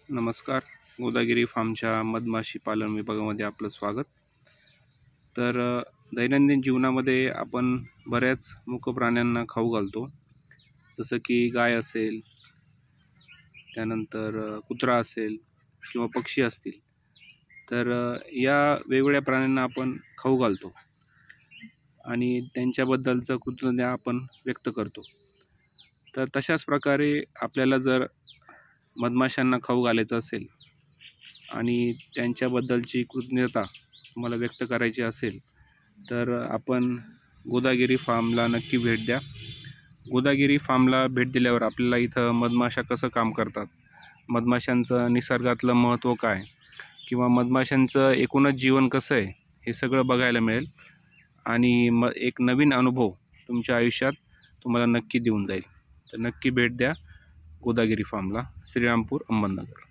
नमस्कार. गोदागिरी फार्मच्या मधमाशी पालन विभागामध्ये आपलं स्वागत. तर दैनंदिन जीवनामध्ये आपण बऱ्याच मुक प्राण्यांना खाऊ घालतो, जसं की गाय असेल, त्यानंतर कुत्रा असेल किंवा पक्षी असतील. तर या वेगवेगळ्या प्राण्यांना आपण खाऊ घालतो आणि त्यांच्याबद्दलचं कृतज्ञता आपण व्यक्त करतो. तर तशाच प्रकारे आपल्याला जर मधमाशांना खाऊ घालायचं असेल आणि त्यांच्याबद्दलची कृतज्ञता तुम्हाला व्यक्त करायची असेल तर आपण गोदागिरी फार्मला नक्की भेट द्या. गोदागिरी फार्मला भेट दिल्यावर आपल्याला इथं मधमाशा कसं काम करतात, मधमाशांचं निसर्गातलं महत्त्व काय, किंवा मधमाशांचं एकूणच जीवन कसं आहे हे सगळं बघायला मिळेल आणि एक नवीन अनुभव तुमच्या आयुष्यात तुम्हाला नक्की देऊन जाईल. तर नक्की भेट द्या गोदागिरी फार्मला, श्रीरामपूर, अहमदनगर.